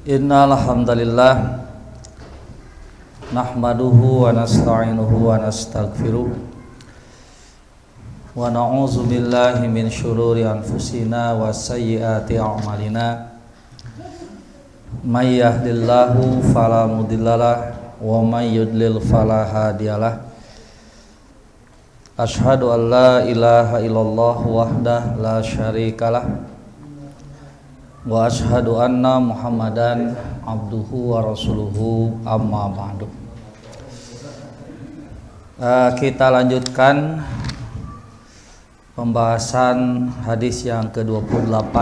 Innal hamdalillah nahmaduhu wa nasta'inuhu wa nastaghfiruh wa na'udzu billahi min syururi anfusina wa sayyiati a'malina may yahdihillahu fala mudhillalah wa may yudlil fala hadiyalah. Asyhadu an la ilaha illallah wahdahu la syarikalah wa asyhadu anna Muhammadan abduhu wa rasuluhu amma ba'du. Kita lanjutkan pembahasan hadis yang ke-28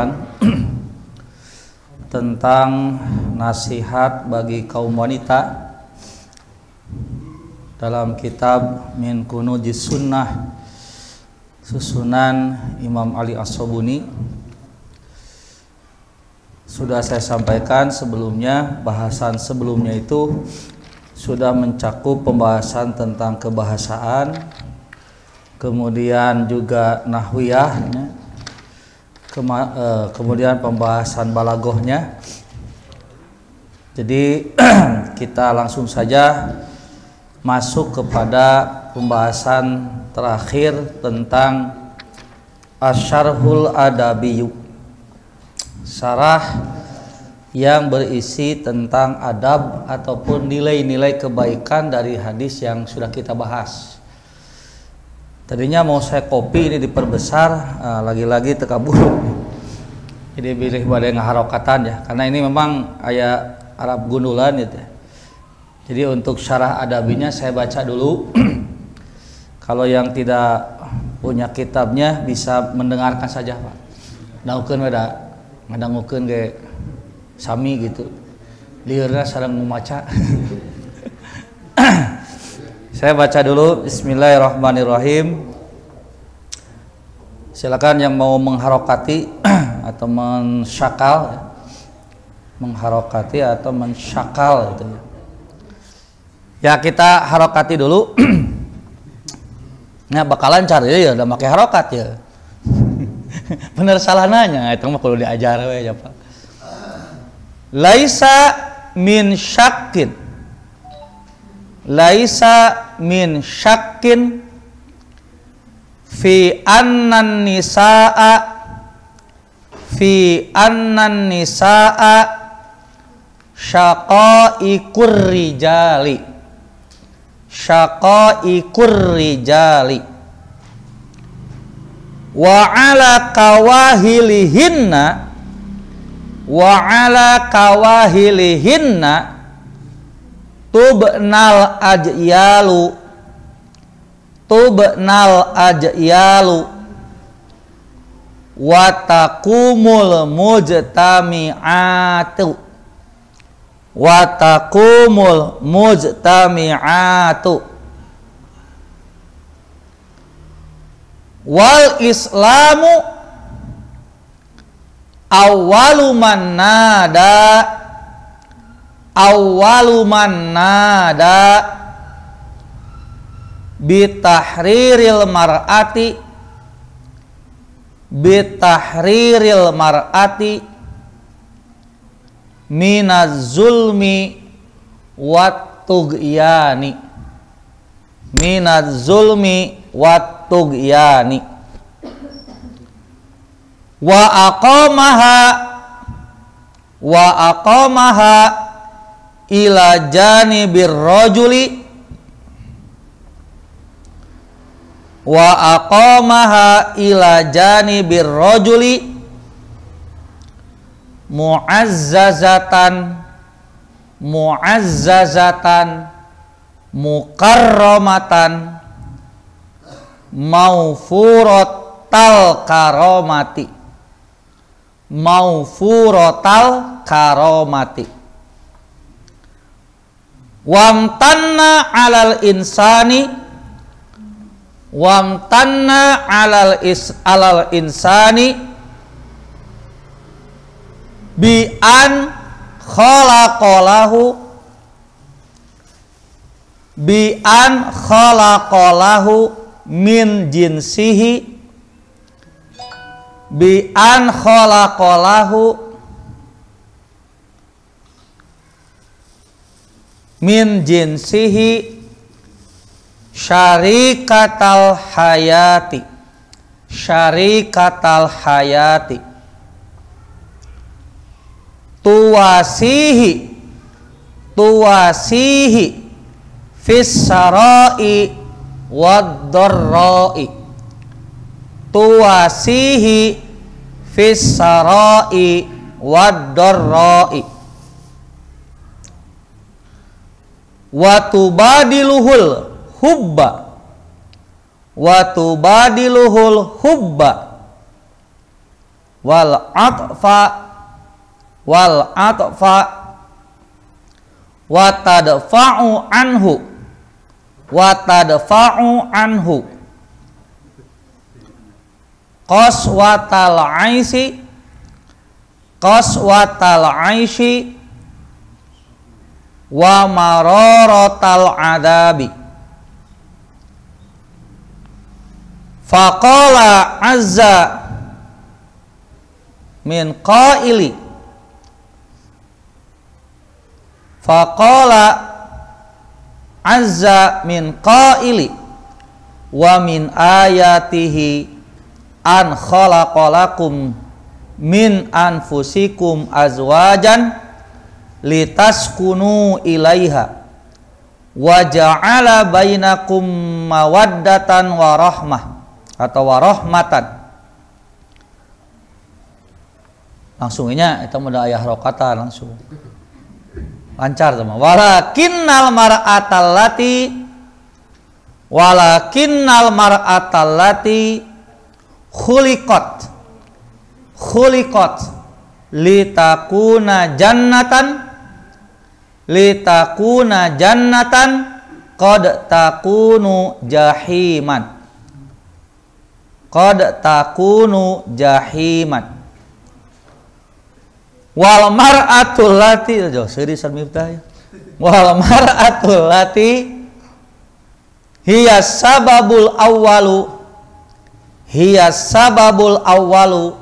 tentang nasihat bagi kaum wanita dalam kitab Min Kunuzis Sunnah susunan Imam Ali As-Sobuni. Sudah saya sampaikan sebelumnya, bahasan sebelumnya itu sudah mencakup pembahasan tentang kebahasaan, kemudian juga nahwiyah, kemudian pembahasan balagohnya. Jadi kita langsung saja masuk kepada pembahasan terakhir tentang Asyarhul Adabiyyu, syarah yang berisi tentang adab ataupun nilai-nilai kebaikan dari hadis yang sudah kita bahas. Tadinya mau saya copy, ini diperbesar, lagi-lagi tekabur. Jadi pilih badai ngaharokatan ya, karena ini memang aya Arab gundulan gitu. Jadi untuk syarah adabinya saya baca dulu. Kalau yang tidak punya kitabnya bisa mendengarkan saja, Pak. Naukeun beda ngadangukeun ge sami gitu. Liurna sareng membaca. Saya baca dulu. Bismillahirrahmanirrahim. Silakan yang mau mengharokati atau mensyakal ya. Mengharokati atau mensyakal gitu ya. Ya kita harokati dulu. Nah bakalan cari ya udah pakai harokat ya. Bener salah nanya, itu mah perlu diajar we ya Pak. Laisa min syakkin. Laisa min syakkin fi annan nisaa syaqaiqur rijali. Syaqaiqur rijali wa ala kawahilihinna tubnal ajyalu wa taqumul mujtami'atu wal islamu awwalu man nada bitahriril mar'ati minaz zulmi wat tughyani wa aqamaha ila janibir rajuli mu'azzazatan mukarramatan maufuratal karomati wamtanna alal insani bi an khalaqalahu min jinsihi bi an khalaqalahu min jinsihi syarikatal hayati, syarikatal hayati, tuwasihi, tuwasihi fis sarai wad dharrai, tuwasihi fis sarai wad dharrai, wa tubadiluhul hubba, wa tubadiluhul hubba wal atfa, wal atfa wa tadfa'u anhu, wa tadfa'u anhu qaswatal aisi, qaswatal aisi wa mararatal adabi. Faqala azza min qaili, faqala azza min qaili wa min ayatihi an khalaqalakum min anfusikum azwajan litaskunu ilaiha wa ja'ala bainakum mawaddatan wa rahmah atau wa rahmatan. Langsungnya itu mudah ayah rokata langsung lancar sama. Walakinnal mar'atal lati, walakinnal mar'atal lati khuliqat, khuliqat litakuna jannatan, litakuna jannatan qad takunu jahiman, qad takunu jahiman. Wal mar'atul lati, seriusan miftah ya. Wal mar'atul lati hiya sababul awwalu, hiya sababul awwalu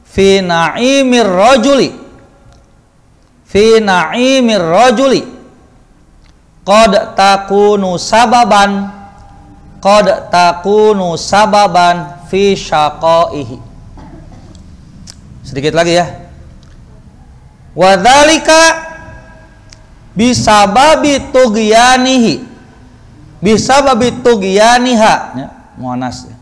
fi na'imir rajuli, fi na'imir rajuli qad takunu sababan, qad takunu sababan fi syaqaihi. Sedikit lagi ya. Wa dzalika bisababi tughyanihi, bisababi tughyaniha ya, muannas ya.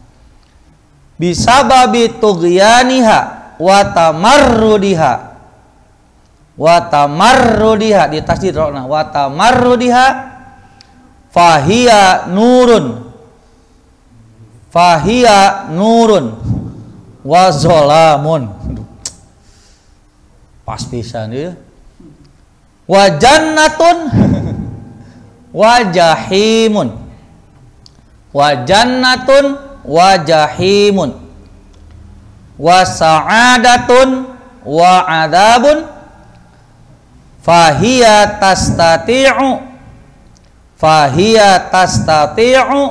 Bisababi tughyaniha wa tamarrudiha, wa tamarrudiha di tasdid rona, wa tamarrudiha fahiya nurun, fahiya nurun wa zolamun. Pas pisan ya. Wa jannatun wa jahimun, wa jannatun wa jahimun wa sa'adatun wa adabun fahiya tastati'u, fahiya tastati'u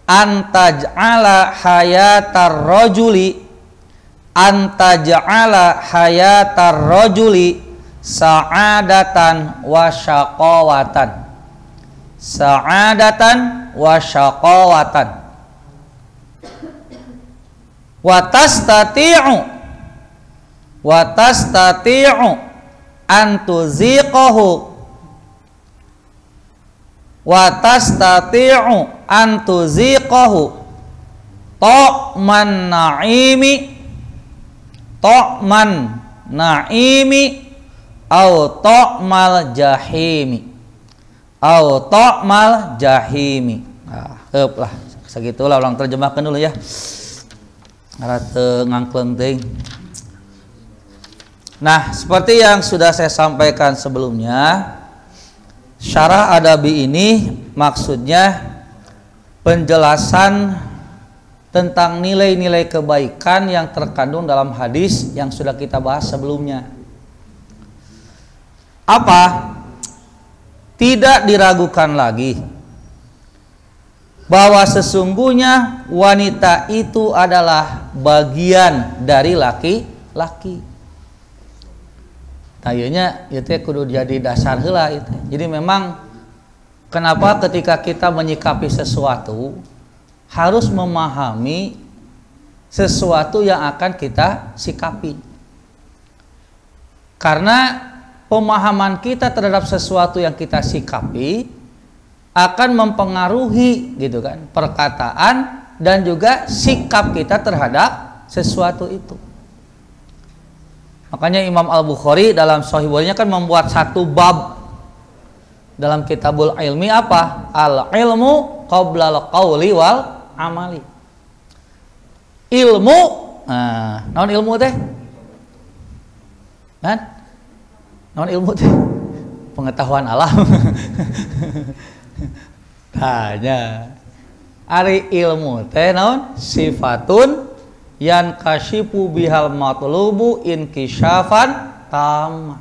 an taj'ala hayatar rajuli, an taj'ala hayatar rajuli sa'adatan wa syaqawatan, sa'adatan wa syaqawatan. Wa tastati'u, wa tastati'u an tuziqahu, wa tastati'u an tuziqahu ta'man na'imi, ta'man na'imi au ta'mal jahimi, au ta'mal jahimi. Nah, lah segitulah ulang terjemahkan dulu ya. Rata ngangkleng ting. Nah, seperti yang sudah saya sampaikan sebelumnya, syarah adabi ini maksudnya penjelasan tentang nilai-nilai kebaikan yang terkandung dalam hadis yang sudah kita bahas sebelumnya. Apa? Tidak diragukan lagi bahwa sesungguhnya wanita itu adalah bagian dari laki-laki. Tayanya itu kudu jadi dasar heula itu. Jadi memang Kenapa ketika kita menyikapi sesuatu harus memahami sesuatu yang akan kita sikapi. Karena pemahaman kita terhadap sesuatu yang kita sikapi akan mempengaruhi gitu kan perkataan dan juga sikap kita terhadap sesuatu itu. Makanya Imam Al-Bukhari dalam Sahih Bukhari-nya kan membuat satu bab dalam Kitabul Ilmi apa? Al-ilmu qabla al-qawli wal amali. Ilmu, naon ilmu teh? Kan? Naon ilmu teh? Pengetahuan alam. Tanya. Ari ilmu teh naon? Sifatun yan kasyifu bihal matlubu inkisyafan tamma.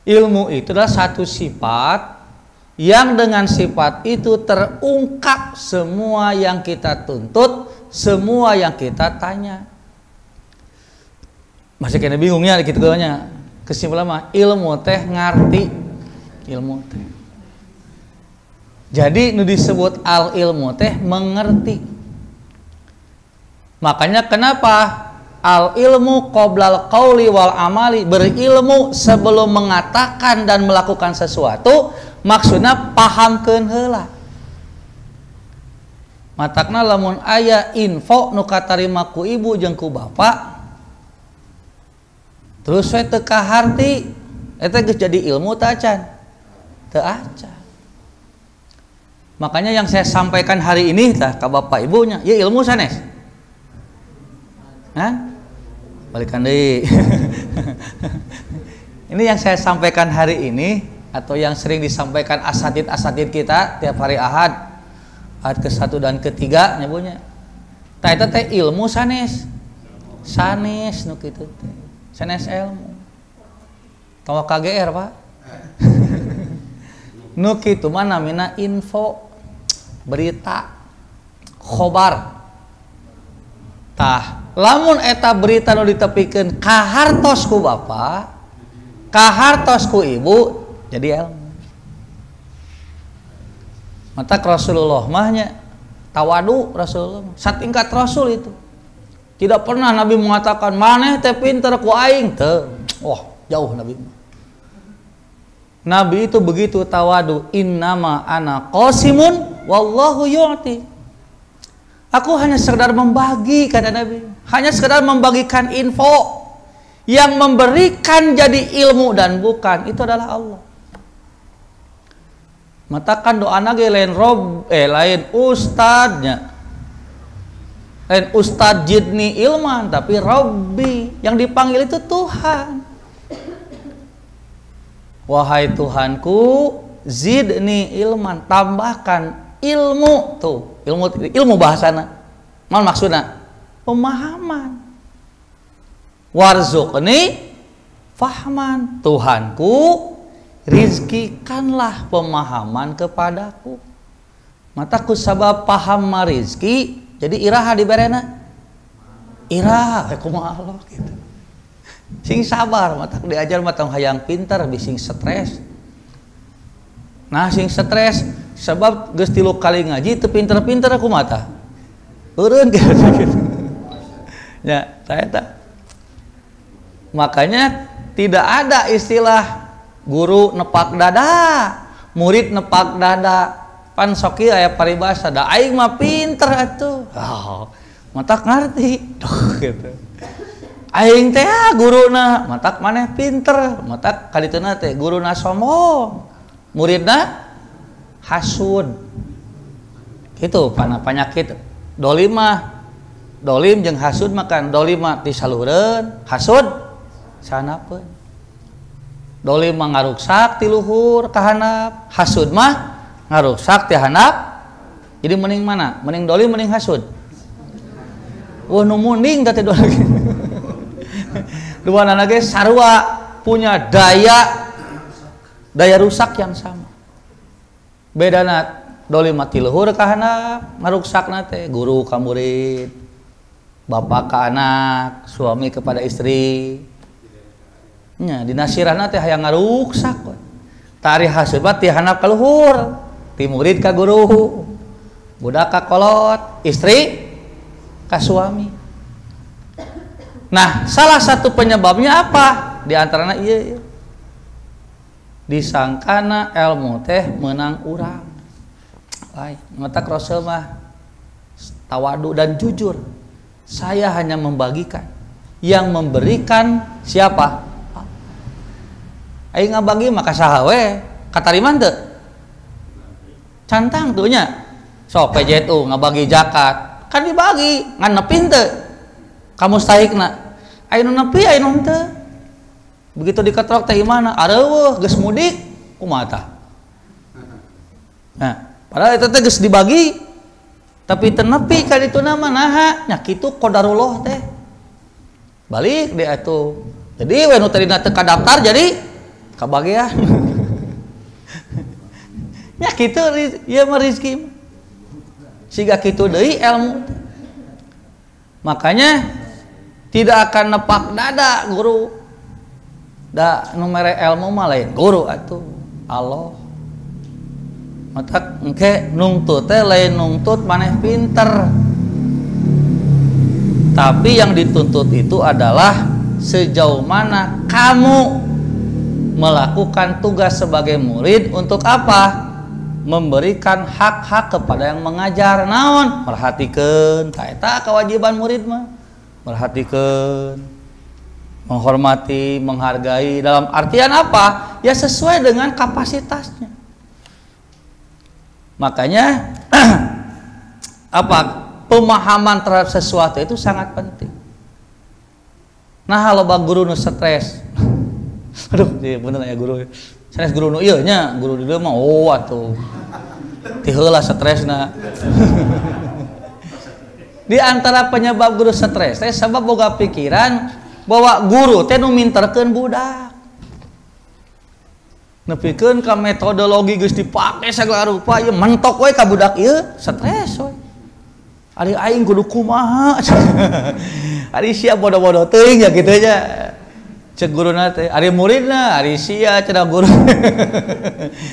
Ilmu itu adalah satu sifat yang dengan sifat itu terungkap semua yang kita tuntut, semua yang kita tanya. Masih kena bingungnya gitu nya. Kesimpulan mah ilmu teh ngarti. Ilmu teh. Jadi nu disebut al ilmu teh mengerti. Makanya kenapa al ilmu qoblal qauli wal amali, berilmu sebelum mengatakan dan melakukan sesuatu, maksudnya pahamkeun heula. Matakna lamun aya info nu katarima ku ibu jeung ku bapak terus we teu kaharti, eta geus jadi ilmu teu acan? Teu acan. Makanya yang saya sampaikan hari ini tah ka bapak ibunya, ya ilmu sanes. Hah? Balikan deh. Ini yang saya sampaikan hari ini atau yang sering disampaikan asatid kita tiap hari Ahad ke-1 dan ke-3 nyebutnya. Tah eta teh ilmu sanes. Sanes nu kitu teh. Sanes ilmu. Tawa KGR, Pak. Nu kitu mah namina info, berita, khobar. Tah lamun eta berita nu ditepikeun ka hartos ku bapa, ka hartos ku ibu, jadi ilmu. Mata Rasulullah mahnya tawadu Rasulullah, satingkat Rasul itu. Tidak pernah Nabi mengatakan maneh teh pinter ku aing teu. Wah, jauh Nabi. Nabi itu begitu tawadu, innama ana qasimun wallahu yu'ti. Aku hanya sekedar membagi, kata Nabi. Hanya sekedar membagikan info. Yang memberikan jadi ilmu dan bukan, itu adalah Allah. Matakan doa nage lain lain ustadznya. Lain ustadz jidni ilman, tapi Rabbi. Yang dipanggil itu Tuhan. Wahai Tuhanku, zidni ilman, tambahkan ilmu tuh. Ilmu bahasana. Mal maksudna? Pemahaman. Warzuqni fahman, Tuhanku rizkikanlah pemahaman kepadaku. Mataku sabab paham marizki, jadi iraha diberena. Iraha, kumaha Allah gitu. Sing sabar, matak diajar matang hayang pintar, bising stres. Nah, sing stres sebab geus 3 kali ngaji teu pinter-pinter aku mata. Eureun gitu. Ya, saya tak. Makanya tidak ada istilah guru nepak dada, murid nepak dada. Pan soki aya paribasa, da aing mah pinter atuh. Oh, matak ngarti. Gitu. Aing teh guruna, matak maneh pinter, matak kadituna teh guruna sombong, muridna hasud. Gitu penyakit dolim mah, dolim jeung hasud makan dolim mah disalureun, hasud sanapeun. Dolim mah ngaruksak ti luhur ka handap, hasud mah ngaruksak ti handap. Jadi mending mana? Mending dolim mending hasud? Wah nu mending teh dolim. Dua anak sarua punya daya rusak yang sama. Bedana dolim mati luhur ka handap, ngaruksakna teh guru ka murid, bapak ka anak, suami kepada istri. Nya dinasirahna teh hayang ngaruksak. Tari hasil mah ti handap ka luhur, ti murid ka guru, budak ka kolot, istri ka suami. Nah, salah satu penyebabnya apa? Di antaranya iya. Disangkana ilmu teh menang urang. Lain, ngotak Rasul mah tawadu dan jujur. Saya hanya membagikan. Yang memberikan siapa? Aing ngabagi maka saha we? Katariman teu? Cantang tuh nya. Sok PJTU ngabagi zakat. Kan dibagi, ngan nepin teu? Kamu stahikna. Aya nu nepi, aya nu teu. Begitu diketrok teh imana? Areueuh geus mudik kumaha tah? Nah, padahal itu teh geus dibagi. Tapi teu nepi ka dituna mah naha? Nya kitu qadarullah teh. Balik deh atuh. Jadi we nu tadina teu kadaftar jadi kabagean. Nya kitu ieu mah rezeki. Siga kitu deui ilmu. Makanya tidak akan nepak dada guru. Da nu mere ilmu mah lain guru atuh Allah. Matak engke nungtut teh lain nungtut maneh pinter. Tapi yang dituntut itu adalah sejauh mana kamu melakukan tugas sebagai murid untuk apa? Memberikan hak-hak kepada yang mengajar. Naon? Perhatikeun, eta kewajiban murid mah. Perhatikeun, menghormati, menghargai dalam artian apa? Ya sesuai dengan kapasitasnya. Makanya apa? Pemahaman terhadap sesuatu itu sangat penting. Nah, loba guru nu stres. Aduh, iya bener ya guru. Stres guru nu ieu nya, guru di dieu mah oh atuh. Ti heula stresna. Di antara penyebab guru stres teh sabab boga pikiran bahwa guru teh nu minterkeun budak. Nepikeun ka metodologi geus dipake sagala rupa ieu mentok we ka budak ieu stres we. Ari aing kudu kumaha. Ari sia bodoh-bodoh teuing ya kitu nya. Cek guruna teh, ari muridna, ari sia cenah guru.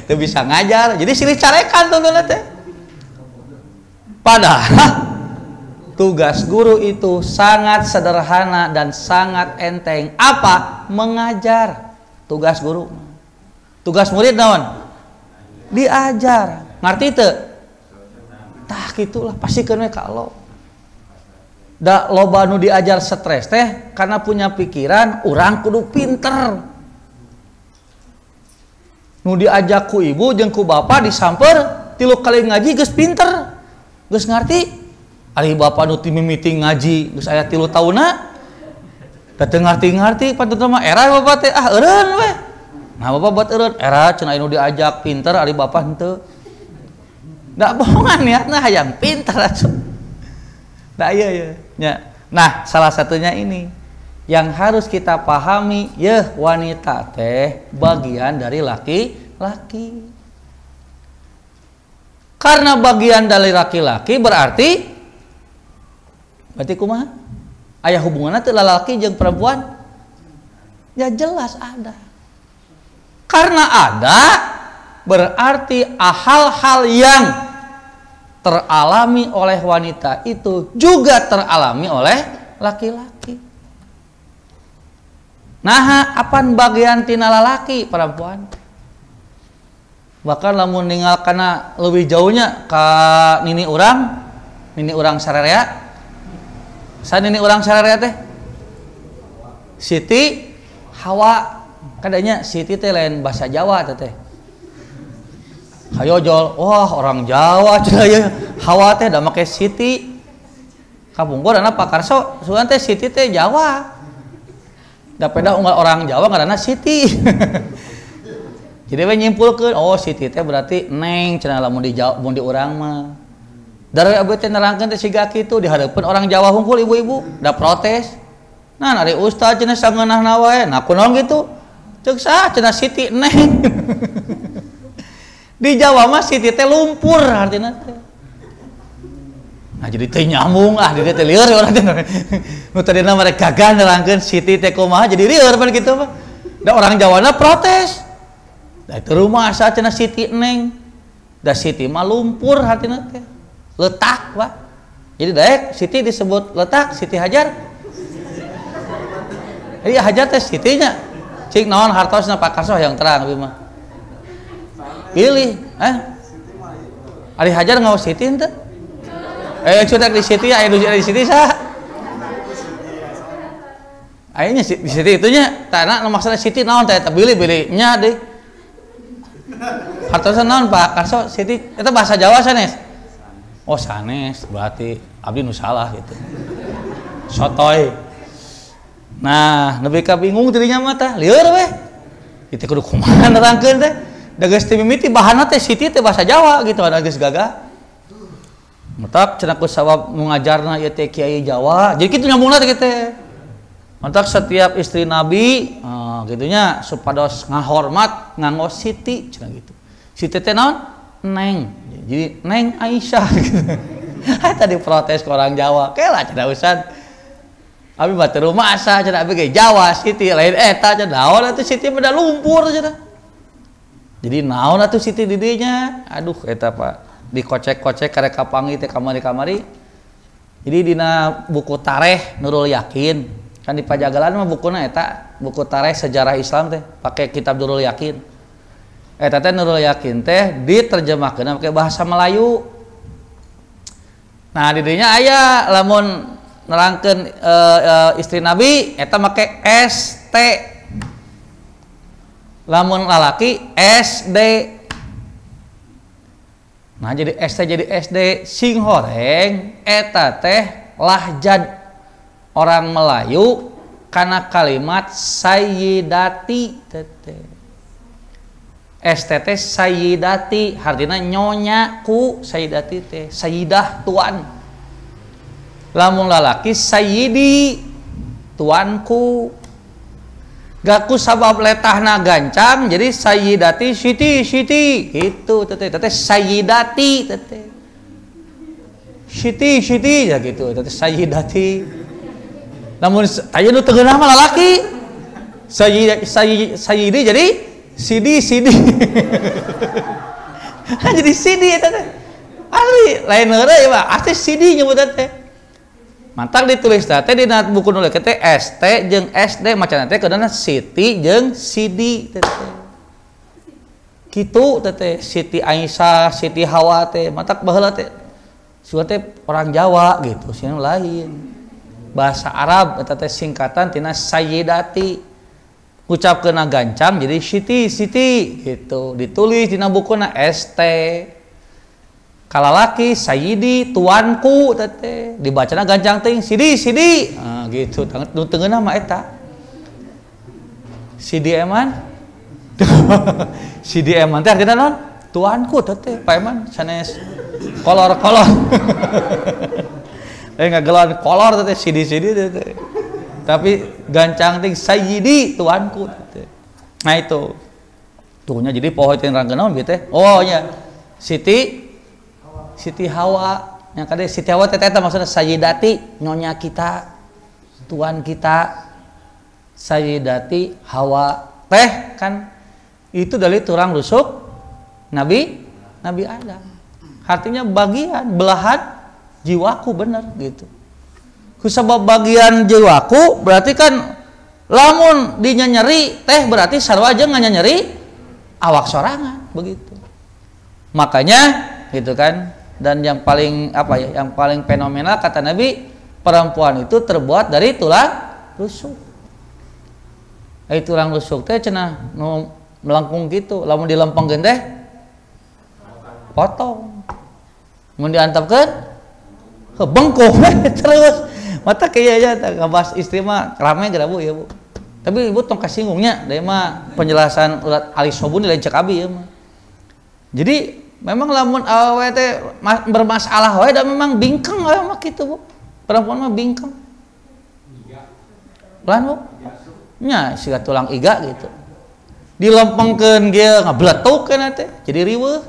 Teu bisa ngajar. Jadi silih carekan tuntunna teh. Padahal tugas guru itu sangat sederhana dan sangat enteng. Apa? Mengajar. Tugas guru. Tugas murid naon? Diajar. Ngarti teu? Tah gitulah pasikeun we ka Allah. Da loba nu diajar stres teh karena punya pikiran urang kudu pinter. Nu diajak ku ibu jeung ku bapa disamper 3 kali ngaji geus pinter. Geus ngarti. Ari bapa nu ti mimiting ngaji geus aya 3 taunna. Da teu ngarti-ngarti pantun mah era bapa teh eureun we. Nah bapa buat eureun era cenah nu diajak pinter ari bapa henteu. Da bohongan niatna hayang pinter asuh. Da ieu nya. Nah, salah satunya ini yang harus kita pahami, yeuh wanita teh bagian dari laki-laki. Karena bagian dari laki-laki berarti kumaha? Aya hubunganna teu lalaki jeung perempuan? Ya jelas ada. Karena ada berarti hal-hal yang teralami oleh wanita itu juga teralami oleh laki-laki. Nah, apan bagian tina lalaki perempuan? Bahkan lamun ninggal kana leuwih jauhnya ka nini urang sararea. Sa nini urang sararea teh? Siti Hawa. Kadanya Siti teh lain bahasa Jawa teh. Hayo jol, wah orang Jawa cenah ya. Hawa teh da make Siti. Kabungkurana pakarso sugan teh Siti teh Jawa. Da peda unggal orang Jawa ngaranna Siti. Jadi we nyimpulkeun, oh Siti teh berarti neng cenah lamun di Jawa, mun di urang mah. Dari abdi teh nerangkeun teh siga kitu di hadapan orang Jawa hungkul ibu-ibu da protes. Nah, ari ustaz cenah sangeunahna wae. Nah, kunaon gitu? Ceuk sah cenah Siti neng. Di Jawa mah Siti teh lumpur artinya teh. Nah jadi teh nyambung di teh lieur urang teh. Nu tadina mereka gagah nerangkeun Siti teh kumaha jadi lieur pan kitu mah. Da orang Jawana protes. Da itu rumah asa cenah Siti Neng. Da Siti mah lumpur hatina teh. Letak, Pak. Jadi daek Siti disebut letak, Siti Hajar. Iya Hajar teh Sitinya. Cik naon hartosna Pak Karso yang terang ieu mah. Pilih, Ari Hajar ngaos Siti henteu? Cutek di Siti aya di Siti sah. Ayeuna di Siti itunya tanah maksudna Siti naon teh pilih nya deui. Hartosna naon Pak Karso Siti eta bahasa Jawa sanes. Oh sanes berarti abdi nu salah gitu. Sotoy. Nah, nepi ka bingung dirinya mah tah, lieur we. Itu kudu kumaha nerangkeun teh. Da geus teu mimiti bahanna teh Siti teh bahasa Jawa gitu ada geus gagah. Matak cenah ku sabab nu ngajarna ieu teh kiai Jawa. Jadi kitu nyambungna teh kitu. Matak setiap istri Nabi, gitunya supados ngahormat nganggo Siti cenah gitu. Siti teh naon? Neng. Jadi Neng Aisyah gitu. Tadi protes ke orang Jawa. Kelah cenah Ustad. Abi batu rumah asa cenah abi ge Jawa Siti lain eta cenah naon atuh Siti pada lumpur cenah. Jadi naon atuh Siti di dinya? Aduh eta Pak. Dikocek-kocek karek kapangi teh kamari-kamari. Jadi dina buku tareh Nurul Yakin. Kan di Pajagalan mah bukuna eta, buku tareh sejarah Islam teh pakai kitab Nurul Yakin. Eta teh Nurul Yakin teh diterjemahkeun pakai bahasa Melayu. Nah di dinya aya lamun nerangkeun istri Nabi eta make ST. Lamun lalaki SD. Nah jadi ST jadi SD sing horeng eta teh lahjad orang Melayu kana kalimat sayyidati teteh. ST teh sayyidati artina nyonya ku sayyidati teh sayyidah tuan. Lamun lalaki sayyidi tuanku. Gaku sabab letahna gancang jadi sayyidati Siti gitu teteh sayyidati teteh Siti ya gitu teteh sayyidati. Namun aya nu teu geunah mah lalaki sayyidi jadi Sidi jadi Sidi eta teh asli lain heureuy ya Pak asli Sidi nyebutan teh. Mantap ditulis teh di buku nulis teh ST jeung SD macan teh keudana Siti jeung Sidi teh. Kitu teh Siti Aisyah, Siti Hawa teh mantap baheula teh. Sudah teh orang Jawa gitu, sing lain. Bahasa Arab eta teh singkatan tina sayyidati. Ucapkeunna gancang jadi Siti gitu. Ditulis dina bukuna ST. Kalalaki sayyidi tuanku teteh dibacana gancang ting Sidi gitu nu teu geunah mah eta Sidi Eman Sidi Eman teh artina naon tuanku teteh Pak Eman sanes kolor ngagelan kolor teteh Sidi teteh tapi gancang ting sayyidi tuanku teteh. Nah itu tuhnya jadi poho teh rangkeun naon bieu teh oh nya Siti Hawa yang kade Siti Hawa teh eta maksudna sayyidati nyonya kita tuan kita sayyidati Hawa teh kan itu dari turang rusuk Nabi Adam artinya bagian belahan jiwaku bener gitu kusabab bagian jiwaku berarti kan lamun dinya nyeri teh berarti sarua jeung nyeri awak sorangan begitu makanya gitu kan. Dan yang paling yang paling fenomenal kata Nabi perempuan itu terbuat dari tulang rusuk. Tulang rusuk teh cenah nu melengkung gitu, lamun dilempengkeun teh potong. Mun diantapkeun bengkok terus. Mata kieu nya ngabas istri mah rame geura Bu ya Bu. Tapi Ibu tong kasinggungnya da mah penjelasan urat Ali Sobun lain cek abi ya mah. Jadi memang lamun awewe teh bermasalah wae da memang bingkeng we mah kitu Bu. Perempuan mah bingkeng. Lan Bu? Nya siga tulang iga gitu. Dilempengkeun ge ngabletuk kana teh jadi riweuh.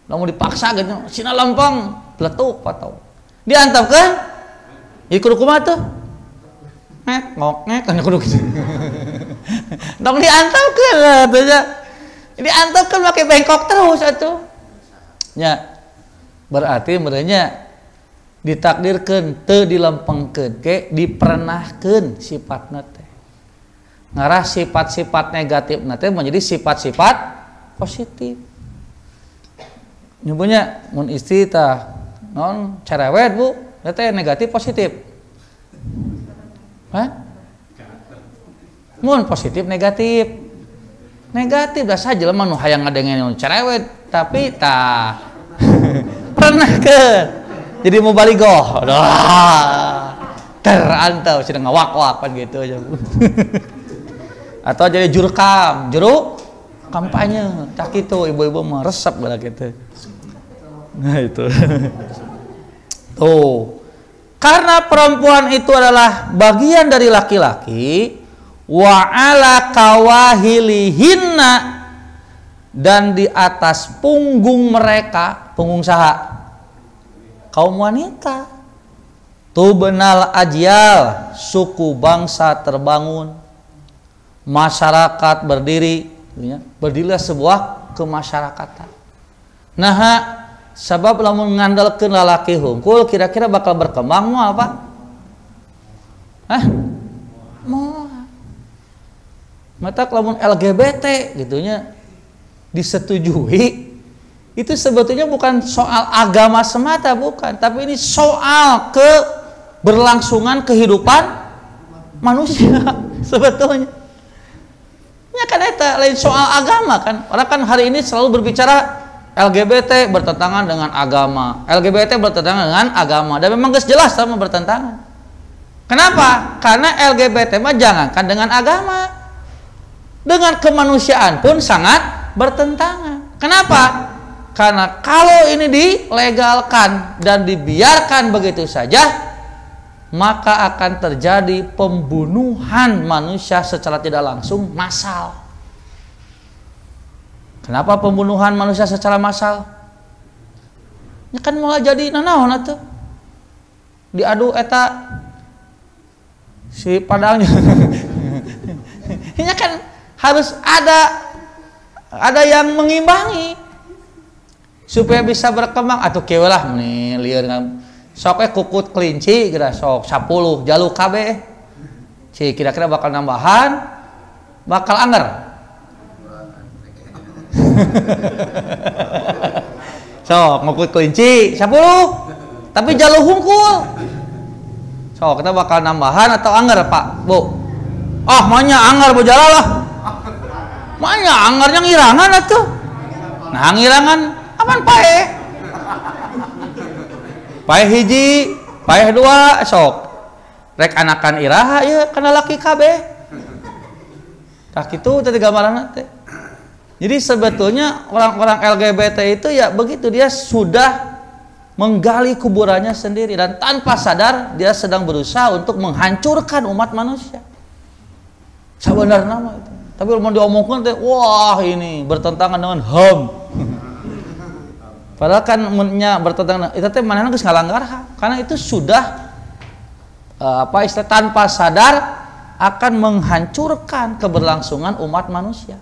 Lamun dipaksa gitu sina lempeng bletuk patau. Diantapkeun ieu kudu kumaha tuh? Ngok kan kudu gitu. Dong diantapkeun teh nya. Jadi antum kan pakai bengkok terus atuh. Nya berarti merenya ditakdirkeun teu dilempengkeun ke diperenahkeun sifatna teh. Ngarah sifat-sifat negatif teh menjadi sifat-sifat positif. Nyebutnya mun istri tah non cerewet Bu, teh negatif positif. Hah? Mun positif negatif. Negatif dah saja lah manu hayang ngadengen cerewet tapi tah pernah ke jadi mau baligoh terantau sedang ngawak-wak kan gitu aja. Atau jadi juru kampanye tak itu ibu-ibu meresep bala gitu. Nah itu tuh karena perempuan itu adalah bagian dari laki-laki wa ala kawahilihinna dan di atas punggung mereka, punggung saha? Kaum wanita. Tubnal ajyal, suku bangsa terbangun, masyarakat berdiri, berdirilah sebuah kemasyarakatan. Nah, sebab lamun ngandalkeun lalaki hungkul kira-kira bakal berkembang mau apa? Mau mata lamun LGBT gitunya disetujui itu sebetulnya bukan soal agama semata bukan, tapi ini soal keberlangsungan kehidupan manusia sebetulnya. Ya kan eta lain soal agama kan. Orang kan hari ini selalu berbicara LGBT bertentangan dengan agama. LGBT bertentangan dengan agama dan memang geus jelas sama bertentangan. Kenapa? Karena LGBT mah jangankan dengan agama. Dengan kemanusiaan pun sangat bertentangan. Kenapa? Karena kalau ini dilegalkan dan dibiarkan begitu saja, maka akan terjadi pembunuhan manusia secara tidak langsung massal. Kenapa pembunuhan manusia secara massal? Ya kan mulai jadi nanaon atuh. Diadu eta si padangnya. Ini kan harus ada yang mengimbangi supaya bisa berkembang atau keulah nih lieur sok kukut kelinci geura sok 10 jaluk kabeh si kira-kira bakal nambahan bakal anger sok ngukut kelinci 10 tapi jaluk hungkul sok kita bakal nambahan atau anger Pak Bu manya anger bojala lah manya anggarnya ngirangan atuh. Nah ngirangan apaan paeh? Paeh hiji, paeh dua sok. Rek anakan iraha ya kana laki kabeh. Tah kitu teh gambaranna teh. Jadi sebetulnya orang-orang LGBT itu ya begitu dia sudah menggali kuburannya sendiri dan tanpa sadar dia sedang berusaha untuk menghancurkan umat manusia. Sebenarnya mah itu. Tapi kalau diomongkan teh wah ini bertentangan dengan HAM. Padahal kan bertentangan itu teh manehna geus ngalanggar HAM karena itu sudah istilah tanpa sadar akan menghancurkan keberlangsungan umat manusia.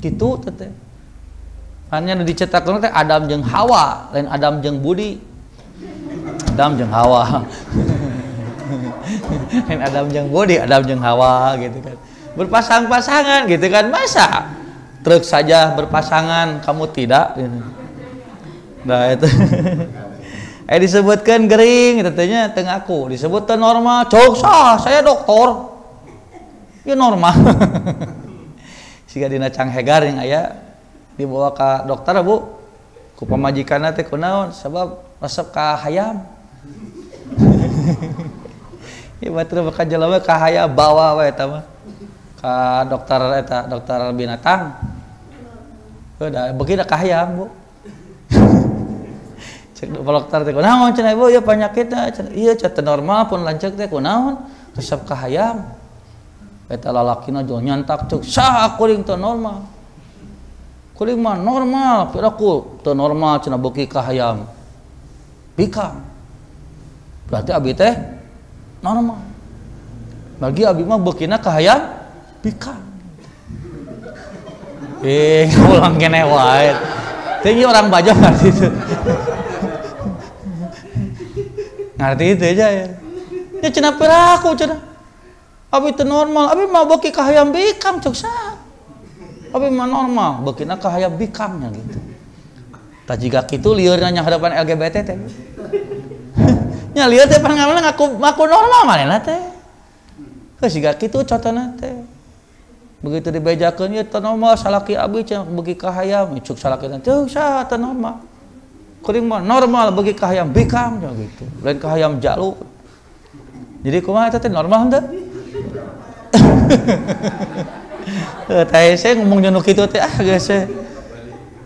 Gitu teh. Hanya dicetakkeun teh Adam jeung Hawa, lain Adam jeung Budi. Adam jeung Hawa. Lain Adam jeung Budi, Adam jeung Hawa gitu kan. Berpasang-pasangan gitu kan, masa truk saja berpasangan kamu tidak gitu. Nah itu disebutkan gering katanya teng aku disebut normal cok sah saya dokter ya normal siga dina canghegar yang aya dibawa ke dokter Bu ku pamajikanna teh kunaon sabab resep ka hayam ya batur bakal jelema ka hayam bawa we eta mah ka dokter binatang udah begini ka hayam Bu cek dokter teh kunaon cenah Ibu ya penyakitna iya cenah normal pun lanceuk teh kunaon resep ka hayam eta lalakina jo nyantak cuk sah kuring teu normal kuring mah normal piraku teu normal cenah beuki ka hayam bikang berarti abi teh normal bagi abi mah beukina ka hayam bikang Ulang kene wae. Tinggi orang Bajong ngerti itu. Ngerti itu aja ya. Ya cenah piraku cenah. Abi teu normal, abi mah beuki ka hayam bikang cok sa. Abi mah normal, beukina ka hayam bikangnya gitu. Tah jiga kitu lieur nya hadapan LGBT teh. Nya lieur teh pangamalna ngaku normal manehna teh. Geus jiga kitu contohna teh. Begitu dibejakeun ieu teu normal salaki abi cenah beuki ka hayam, cuk salaki teh sa teu normal. Kuring mah normal beuki ka hayam bikang gitu. Lain ka hayam jaluk. Jadi kumaha eta teh normal henteu? Teh saya ngomong jeung kitu teh geus teh.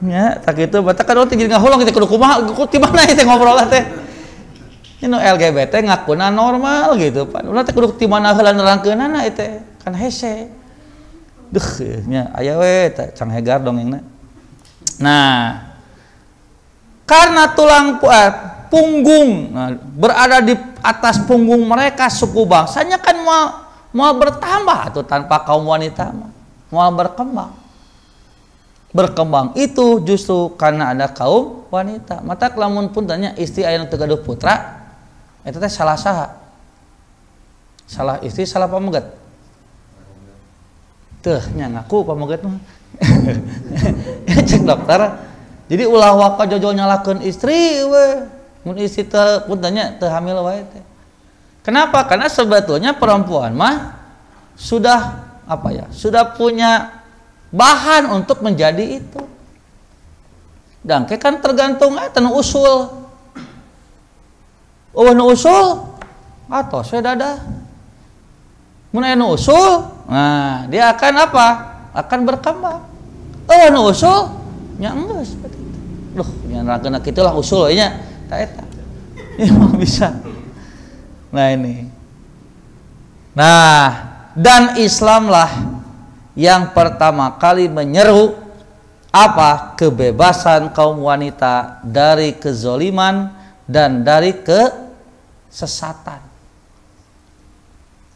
Nya tak kitu batak kan teh jadi ngahulung teh kudu kumaha ti mana teh ngobrol teh. Nya LGBT ngakuna normal gitu pan. Ulah teh kudu ti mana heula nerangkeunana teh kan hese. Duh nya aya we teh Cang Hegar dongengna. Nah, karena tulang punggung berada di atas punggung mereka suku bangsanya kan mau bertambah atau tanpa kaum wanita mau berkembang itu justru karena ada kaum wanita. Mata lamun pun tanya istri aya nu teu gaduh putra eta teh salah saha? Salah istri salah pamegat. Teuh nya ngaku pamegat mah. Cek dokter. Jadi ulah waka jojol nyalakeun istri we. Mun istri teh pun tanya teu hamil wae teh. Kenapa? Karena sebetulnya perempuan mah sudah apa ya? Sudah punya bahan untuk menjadi itu. Dangke kan tergantung tanu usul. Oh nu usul atos we dadah. Mun aya nu usul, nah dia akan apa? Akan berkembang. Oh nu usul nya enggeus. Duh, nya nerangkeun kitulah usul we nya. Ta eta. Ya bisa. Nah ini. Nah, dan Islamlah yang pertama kali menyeru apa? Kebebasan kaum wanita dari kezoliman dan dari kesesatan.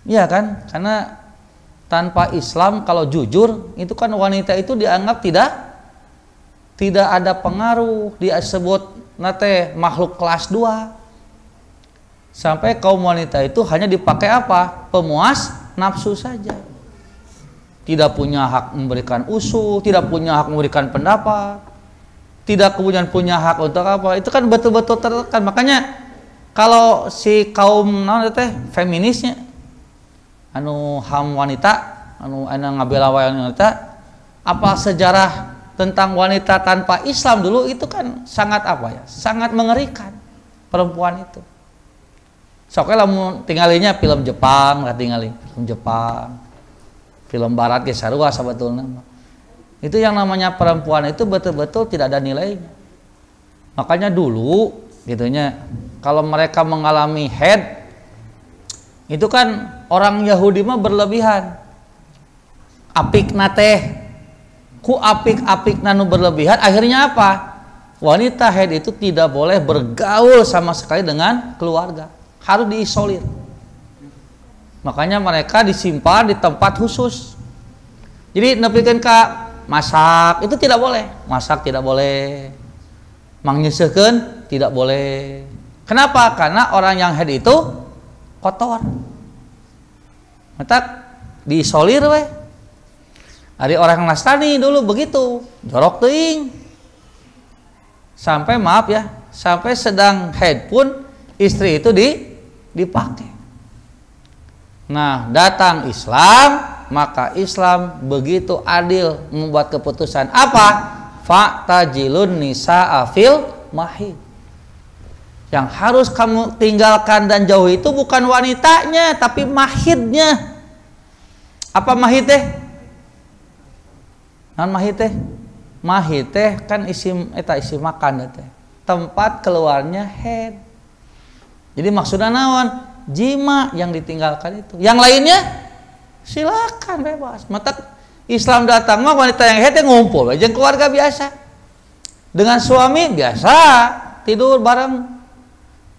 Iya kan? Karena tanpa Islam kalau jujur itu kan wanita itu dianggap tidak ada pengaruh, disebut nate makhluk kelas 2. Sampai kaum wanita itu hanya dipakai apa? Pemuas nafsu saja. Tidak punya hak memberikan usul, tidak punya hak memberikan pendapat, tidak kemudian punya hak untuk apa? Itu kan betul-betul tertekan. Makanya kalau si kaum feminisnya anu HAM wanita, anu ngabela wanita, apa sejarah tentang wanita tanpa Islam dulu itu kan sangat apa ya? Sangat mengerikan perempuan itu. Soalnya lamun tinggalinya film Jepang, lah tinggali film Jepang, film Barat ge sarua sabetulna. Itu yang namanya perempuan itu betul-betul tidak ada nilainya. Makanya dulu gitunya kalau mereka mengalami haid itu kan orang Yahudi mah berlebihan. Apik nate ku apik nanu berlebihan akhirnya apa? Wanita haid itu tidak boleh bergaul sama sekali dengan keluarga. Harus diisolir. Makanya mereka disimpan di tempat khusus. Jadi nepikeun ka masak itu tidak boleh. Masak tidak boleh. Mangnyeuseukeun tidak boleh. Kenapa? Karena orang yang haid itu kotor. Mata diisolir we. Ada orang Nasrani dulu begitu, jorok teuing. Sampai maaf ya, sampai sedang haid pun istri itu dipakai. Nah, datang Islam, maka Islam begitu adil membuat keputusan apa? Fa'tajilun nisa'a fil mahid. Yang harus kamu tinggalkan dan jauhi itu bukan wanitanya, tapi mahidnya. Apa mahid teh? Non mahid teh? Mahid teh kan isim makan teh. Tempat keluarnya haid. Jadi maksudnya naon? Jima yang ditinggalkan itu. Yang lainnya silakan bebas. Mata Islam datang mah wanita yang haid ngumpul aja keluarga biasa. Dengan suami biasa tidur bareng.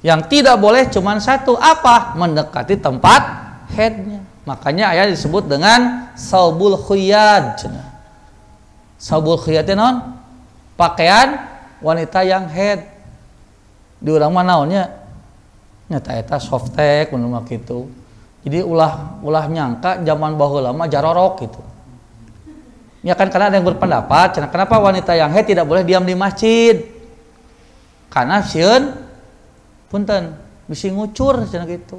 Yang tidak boleh cuma satu apa? Mendekati tempat haidnya. Makanya ayat disebut dengan saubul khuyad. Sabul khiyat non pakaian wanita yang head. Di urang mah naonnya nyata eta softtek mun mah kitu. Jadi ulah nyangka zaman baheula mah jarorok gitu. Ya kan karena ada yang berpendapat kenapa wanita yang haid tidak boleh diam di masjid. Karena sieun punten bisi ngucur cenah gitu.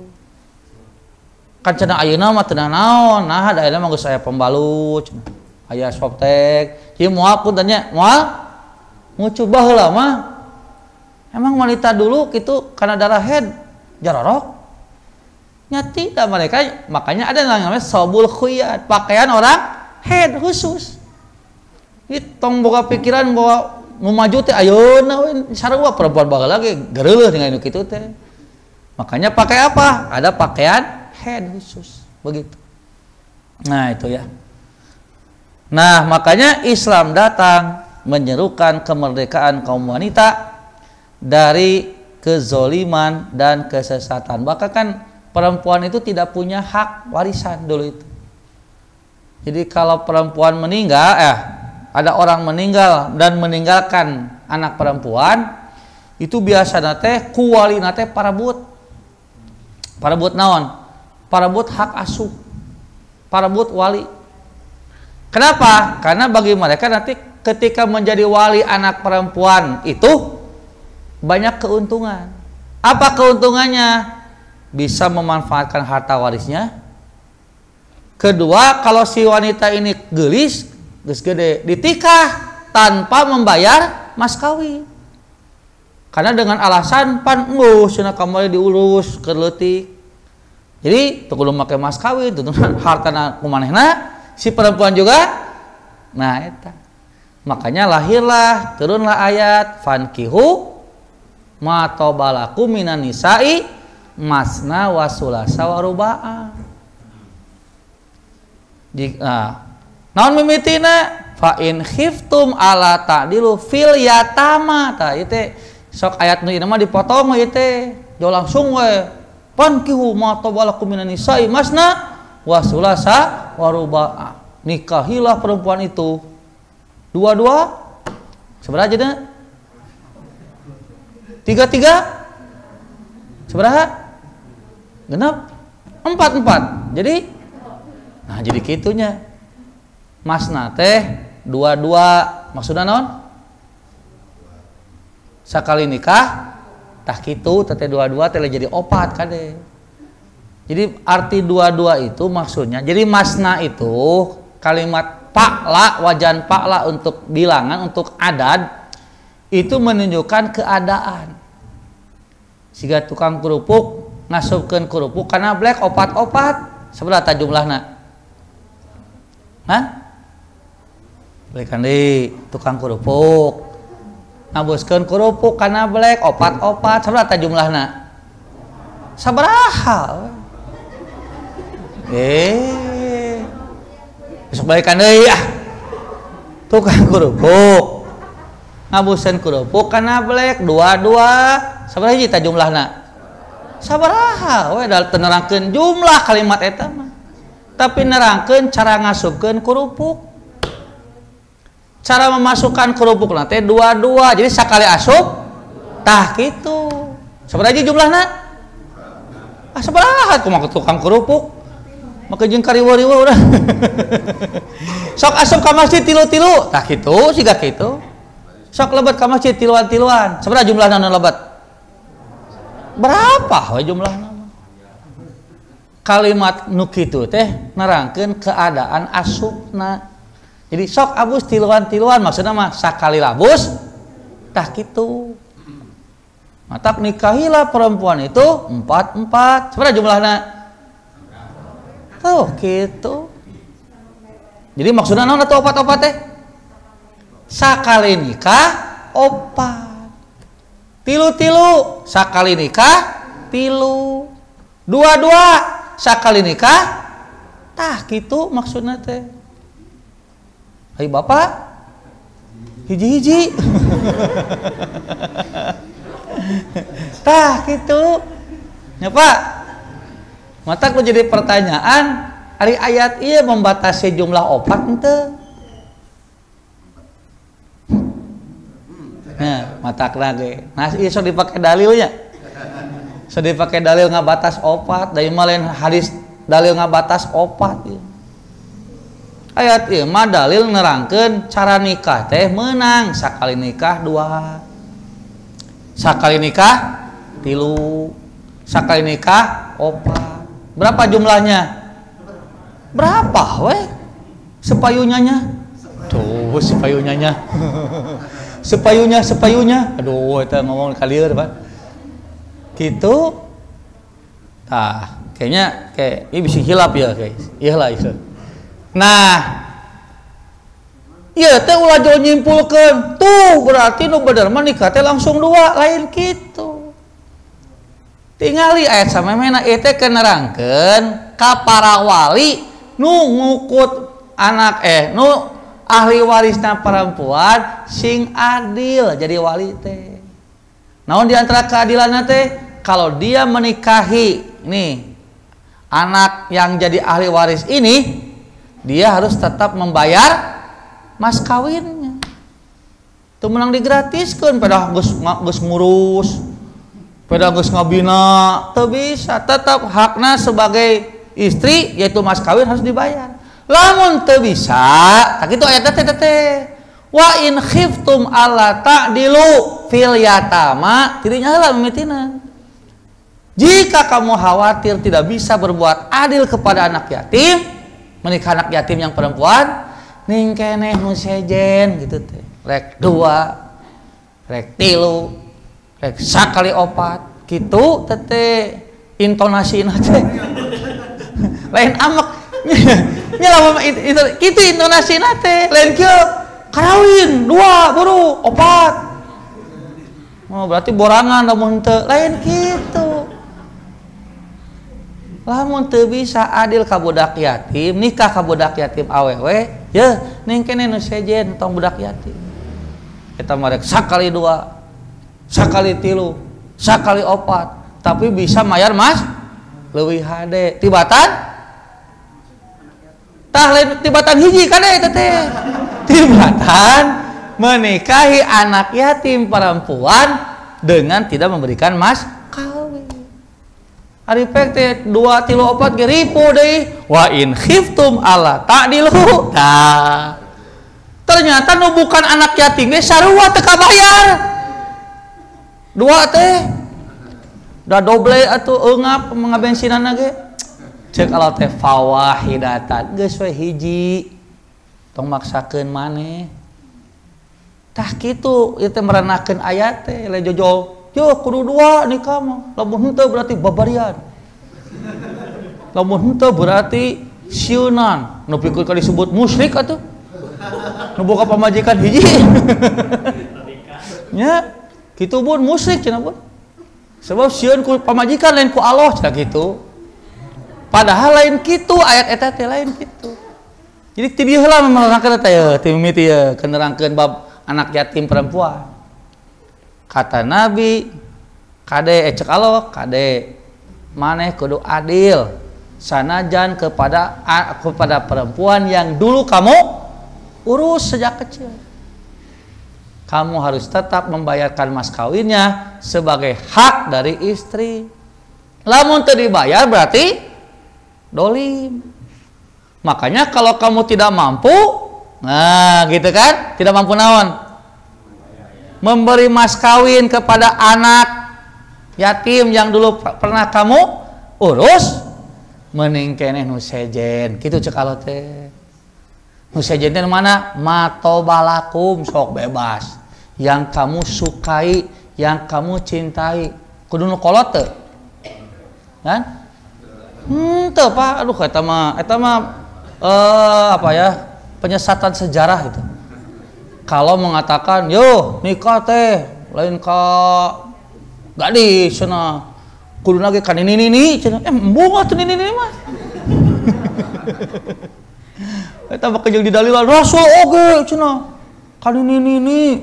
Kan cenah ayeuna mah teu naon, nah da ayeuna mah geus aya pembalut cenah. Aya softtek. Ieu moal punten nya, moal ngucur baheula mah. Emang wanita dulu gitu karena darah haid jarorok? Nyati tidak mereka, makanya ada yang namanya sabul khuyat, pakaian orang haid khusus. Tong boga pikiran bahwa mau maju teh ayeuna sarua perempuan baheula ge geureuh dengan kitu teh. Makanya pakai apa? Ada pakaian haid khusus, begitu. Nah, itu ya. Nah, makanya Islam datang menyerukan kemerdekaan kaum wanita dari kezoliman dan kesesatan. Bahkan kan perempuan itu tidak punya hak warisan dulu itu. Jadi kalau perempuan meninggal, ada orang meninggal dan meninggalkan anak perempuan, itu biasa nate kuwali nate parabut naon? Parabut hak asuh, parabut wali. Kenapa? Karena bagi mereka nanti ketika menjadi wali anak perempuan itu banyak keuntungan. Apa keuntungannya? Bisa memanfaatkan harta warisnya. Kedua, kalau si wanita ini gelis, geus gede, ditikah tanpa membayar mas kawin. Karena dengan alasan pan cenah kamari diurus keur leutik. Jadi teu kudu make mas kawin, tuntunan hartana kumanehna si perempuan juga. Nah eta. Makanya lahirlah, turunlah ayat fankihu ma tabalakum minan nisa'i masna wa sulasa wa ruba'a. Naon mimitina fa in khiftum ala ta'dilu fil yatama ta ieu teh sok ayat nu ieu mah dipotong ieu teh jo langsung we pankihu ma tabalakum minan nisa'i masna wa sulasa wa ruba'a. Nikahilah perempuan itu dua-dua sabaraha aja? Tiga-tiga sabaraha? Genap 4. Jadi nah jadi kitunya masna teh dua-dua maksudna naon? Sakali nikah tah kitu teh dua-dua teh jadi opat kade. Jadi arti dua-dua itu maksudnya jadi masna itu kalimat pa'la wajan pa'la untuk bilangan untuk adad itu menunjukkan keadaan. Siga tukang kerupuk ngasupkeun kerupuk karena black opat-opat sabaraha jumlahna? Hah? Balikan deui tukang kerupuk ngabuskeun kerupuk karena black opat-opat sabaraha jumlahna? Sabaraha? Besok balikan deui tukang kerupuk ngabuskeun kerupuk karena black dua-dua sabaraha hiji jumlahna? Sabaraha we da nerangkeun jumlah kalimat eta mah. Tapi nerangkeun cara ngasupkeun kerupuk. Cara memasukkan kerupuk teh dua-dua. Jadi sakali asup tah kitu. Sabaraha hiji jumlahna? Sabaraha kumaha tukang kerupuk? Make jeung kariweuh-riweuh urang. Sok asup ka masjid tilu-tilu. Tah kitu siga kitu. Sok lebat ka masjid tiluan-tiluan. Sabaraha jumlahna nu lebat? Berapa we jumlahna? Kalimat nu kitu teh nerangkeun keadaan asupna. Jadi sok abus tiluan-tiluan maksudna mah sakali labus tah kitu. Matak nikahilah perempuan itu 4. Sabaraha jumlahna? Tuh kitu. Jadi maksudna naon atuh opat-opat teh? Sakali nikah opat. Tilu-tilu sakali nikah tilu. Dua-dua sakali nikah tah kitu maksudna teh. Hai bapak hiji-hiji. Tah kitu. Ya Pak. Mata ku jadi pertanyaan, ari ayat ieu membatasi jumlah opat henteu? matakna ge. Nah ieu sok dipake dalilnya. Sok dipake dalil ngabatas opat, da mah lain hadis dalil ngabatas opat ieu. Ayat ieu mah dalil nerangkeun cara nikah teh meunang sakali nikah 2. Sakali nikah 3. Sakali nikah 4. Berapa jumlahnya? Berapa weh? Sepayunya. Tuh, sepayunya. Sepayunya. Aduh, itu ngomong kalieur, Pak. Gitu. Tah, kayaknya ini bisa hilap ya, guys. Iyalah itu. Nah, ieu teh ulah jauh nyimpulkeun. Tuh, berarti nu bener mah nikah teh langsung 2, lain kitu. Tingali ayat samemena ieu teh nerangkeun ka para wali nu ngukut anak nu ahli warisna perempuan sing adil jadi wali teh. Naon di antara keadilanna teh kalau dia menikahi nih anak yang jadi ahli waris ini dia harus tetap membayar mas kawinnya. Teu menang digratiskeun pada geus ngurus pada geus ngabina, teu bisa, tetap hakna sebagai istri yaitu mas kawin harus dibayar. Lamun teu bisa, tak kitu ayatna teh. Wa in khiftum alla ta'dilu fil yatama, tidinya heula mimitina. Jika kamu khawatir tidak bisa berbuat adil kepada anak yatim, menikah anak yatim yang perempuan, ning keneh nu sejen gitu teh. Rek 2, rek 3, rek sakali 4 gitu teh intonasina teh. Lain amek. Nya lamun kitu intonasina teh, lain kieu karawin 2 buru 4. Oh, berarti borangan lamun teu, lain kitu. Lamun teu bisa adil ka budak yatim, nikah ka budak yatim awewe, yeuh ning keneh nu sejen tong budak yatim. Eta mah rek sakali 2, sakali 3, sakali 4, tapi bisa mayar mas leuwih hade. Tibatan tah lain tibatan hiji kade eta teh. Tibatan menikahi anak yatim perempuan dengan tidak memberikan mas kawin. Ari pek teh 2, 3, 4 ge ripu deui. Wa in khiftum alla ta'dilu. Tah. Ternyata nu bukan anak yatim ge sarua teu kabayar. 2 teh da doble atuh eungap ngabensinana ge. Ceuk kalau teh fawahidatan geus we hiji. Tong maksakeun maneh. Tah kitu ieu teh merenakeun ayat teh le jojol. Yo kudu 2 nikah mah. Lamun henteu berarti babarian. Lamun henteu berarti sieunan. Nu pikeun ka disebut musyrik atuh. Nu boga pamajikan hiji. Nya kitu pun musyrik cenah pun. Sebab sieun ku pamajikan lain ku Allah cenah kitu. Padahal lain kitu ayat eta teh lain kitu. Jadi ti dieu heula menerangkeun eta ye, ti mimiti ye kenerangkeun bab anak yatim perempuan. Kata Nabi, kade cek Allah, kade maneh kudu adil sanajan kepada perempuan yang dulu kamu urus sejak kecil. Kamu harus tetap membayarkan mas kawinnya sebagai hak dari istri. Lamun teu dibayar berarti dolim. Makanya kalau kamu tidak mampu, nah gitu kan, tidak mampu naon? Memberi mas kawin kepada anak yatim yang dulu pernah kamu urus, mending keneh nu sejen. Kitu cek Allah teh. Nu sejen teh mana? Matobalakum, sok bebas. Yang kamu sukai, yang kamu cintai. Kudu nu kolot teu? Kan? Teu Pak. Aduh eta mah apa ya? Penyesatan sejarah itu. Kalau mengatakan, yo nikah teh lain ka gadis cenah. Kudu lagi kan ini cenah. Embung atuh ini mah. Eta mah kejeul di dalilan Rasul oge cenah. Kan ini